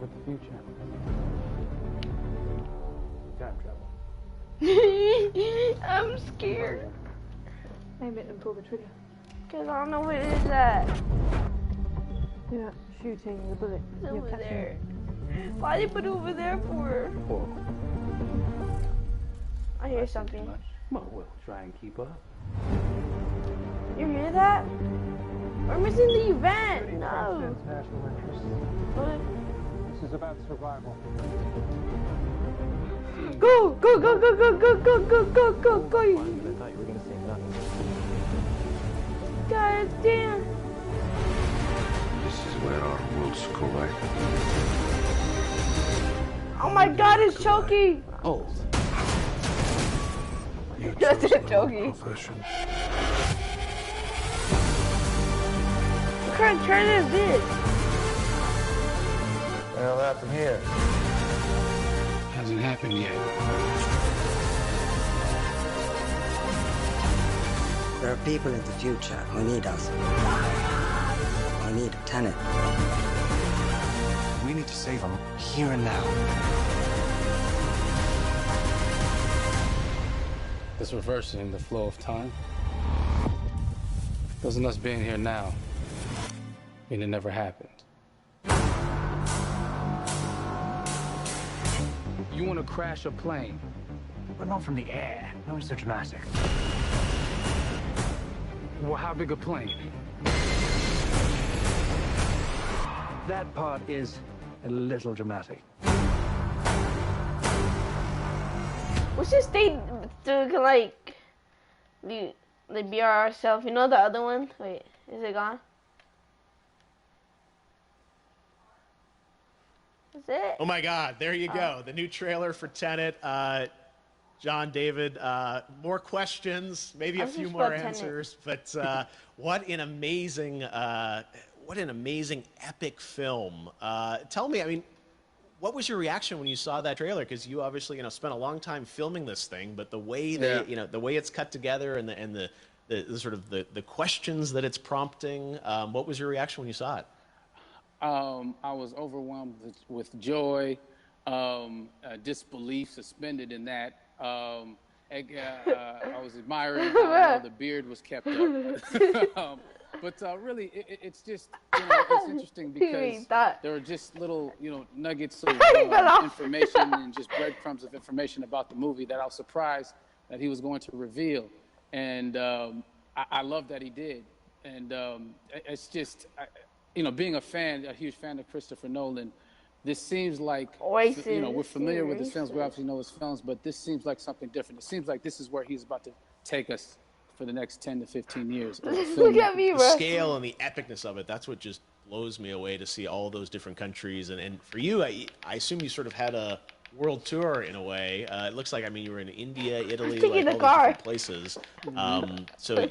with the future. Got in trouble. I'm scared. Aim it and pull the trigger. Because I don't know what it is at. You're not shooting the bullet. It's You're over catching there. it. Why did they put it over there for? I hear something. Well, we'll try and keep up. You hear that? We're missing the event. No. President's national interest. What? This is about survival. Go, go, go, go, go, go, go, go, go, go, go. I thought you were gonna say nothing. God damn. This is where our worlds collide. Oh my God, it's choking. Oh. That's it, choking. Profession. What kind of turn is this? Well, happened here. Hasn't happened yet. There are people in the future who need us. Who need a tenant. We need to save them here and now. This reversing the flow of time. Doesn't us being here now mean it never happened? You want to crash a plane, But not from the air. No, it's so dramatic. well, how big a plane? That part is a little dramatic. We should stay to like be ourselves. You know the other one? Wait, is it gone? Is it? Oh my God, there you go. The new trailer for Tenet. John, David, more questions, maybe a few more answers, but what an amazing epic film. Tell me, I mean, what was your reaction when you saw that trailer? Because you obviously, spent a long time filming this thing, but the way that, the way it's cut together and the sort of the questions that it's prompting, what was your reaction when you saw it? I was overwhelmed with joy, disbelief, suspended in that. I was admiring how the beard was kept up. But really, it's just, it's interesting because there are just little, nuggets of information and just breadcrumbs of information about the movie that I was surprised that he was going to reveal. And I love that he did. And it's just, being a huge fan of Christopher Nolan, this seems like, we're familiar with his films, we obviously know his films, but this seems like something different. It seems like this is where he's about to take us for the next 10 to 15 years. Look at me, bro. The scale and the epicness of it, that's what just blows me away, to see all those different countries. And for you, I assume you sort of had a world tour in a way. It looks like, you were in India, Italy, like all these different places. So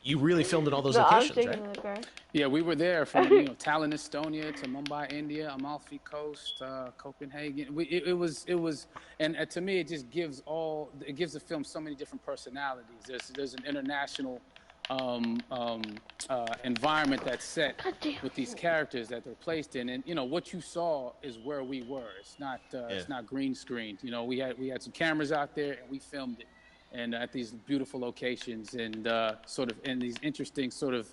you really filmed in all those locations, right? Yeah, we were there from Tallinn, Estonia, to Mumbai, India, Amalfi Coast, Copenhagen. It was, and to me, it just gives the film so many different personalities. There's an international environment that's set with these characters that they're placed in, and what you saw is where we were. It's not green screened. We had some cameras out there and we filmed it, and at these beautiful locations and sort of in these interesting sort of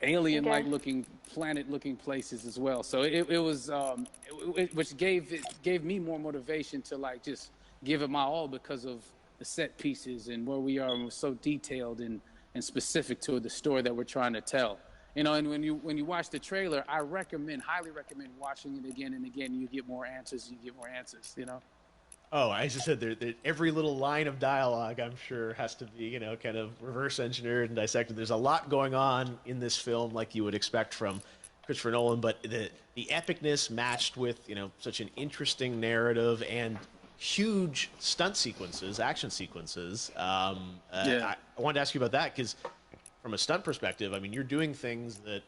alien-like looking, planet-looking places as well. So it was, which gave me more motivation to just give it my all because of the set pieces and where we are, and we're so detailed and specific to the story that we're trying to tell. And when you watch the trailer, I highly recommend watching it again and again. You get more answers. Oh, I just said every little line of dialogue, I'm sure, has to be, kind of reverse engineered and dissected. There's a lot going on in this film, like you would expect from Christopher Nolan, but the epicness matched with, such an interesting narrative and huge stunt sequences, action sequences. I wanted to ask you about that because from a stunt perspective, you're doing things that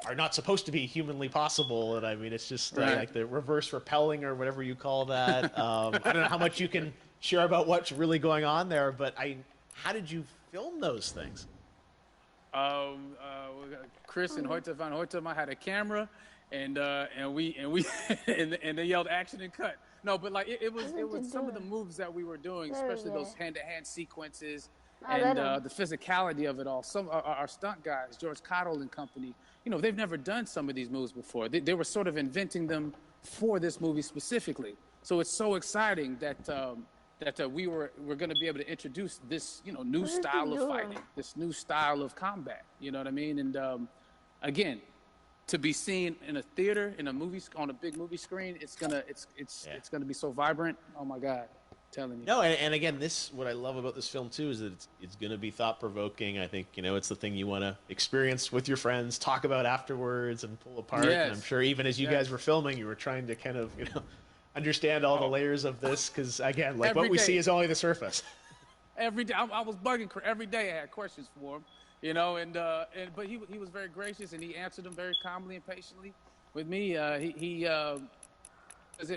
are not supposed to be humanly possible, and it's just like the reverse rappelling or whatever you call that. I don't know how much you can share about what's really going on there, but how did you film those things? Chris and Hoyte van Hoytema had a camera, and we and they yelled action and cut. No, but like it was some of the moves that we were doing, especially those hand-to-hand sequences and the physicality of it all. Some our stunt guys, George Cottle and company, they've never done some of these moves before. They were sort of inventing them for this movie specifically. So it's so exciting that we're going to be able to introduce this new style of fighting, this new style of combat. You know what I mean? And again, to be seen in a theater, in a movie, on a big movie screen, it's gonna be so vibrant. Oh my God, I'm telling you. No, and again, what I love about this film too is that it's gonna be thought provoking. I think it's the thing you want to experience with your friends, talk about afterwards, and pull apart. Yes. And I'm sure even as you guys were filming, you were trying to kind of understand all the layers of this, because again, like what we see is only the surface. Every day, I was bugging. Every day, I had questions for him. But he was very gracious, and he answered them very calmly and patiently with me. It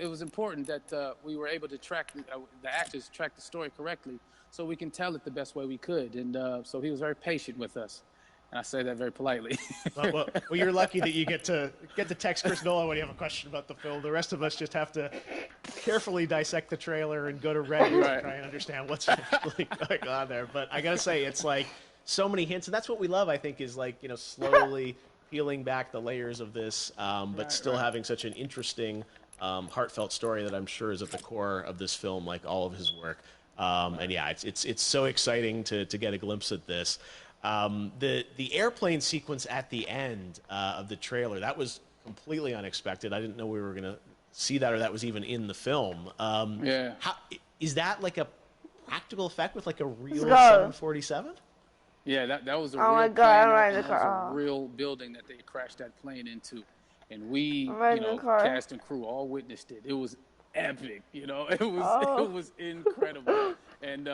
was important that we were able to track the actors track the story correctly, so we can tell it the best way we could. And so he was very patient with us, and I say that very politely. well, you're lucky that you get to text Chris Nolan when you have a question about the film. The rest of us just have to carefully dissect the trailer and go to Reddit to try and understand what's really going on there. But I gotta say, it's like so many hints, and that's what we love, I think, is like slowly peeling back the layers of this, but still having such an interesting, heartfelt story that I'm sure is at the core of this film, like all of his work. And yeah, it's so exciting to get a glimpse at this. The airplane sequence at the end of the trailer, that was completely unexpected. I didn't know we were gonna see that, or that was even in the film. Is that like a practical effect with like a real 747? Yeah, that was a real my God, plane. That was a real building that they crashed that plane into. And we, cast and crew all witnessed it. It was epic, It was incredible. And,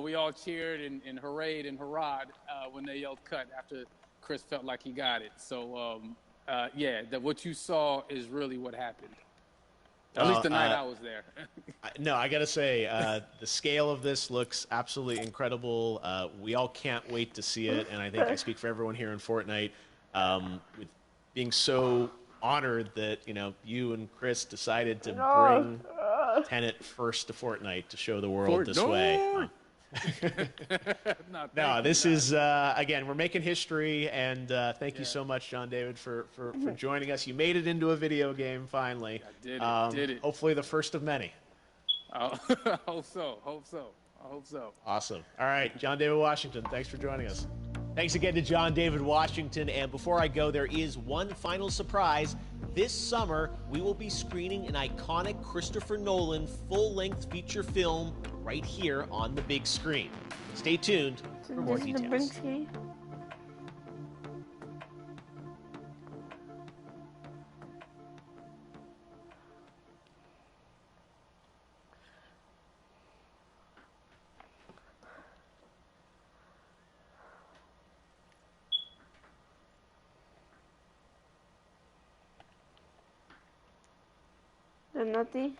we all cheered and hurrayed and hurrahed when they yelled cut after Chris felt like he got it. So, that what you saw is really what happened. At least the night I was there. No, I got to say, the scale of this looks absolutely incredible. We all can't wait to see it, and I think I speak for everyone here in Fortnite with being so honored that you and Chris decided to bring Tenet first to Fortnite to show the world this way. No, this is again, we're making history, and thank you so much, John David, for joining us. You made it into a video game finally. I did it. Hopefully the first of many. I hope so. Awesome. All right, John David Washington, thanks for joining us. Thanks again to John David Washington. And before I go, there is one final surprise. This summer, we will be screening an iconic Christopher Nolan full-length feature film right here on the big screen. Stay tuned for more details. Nothing.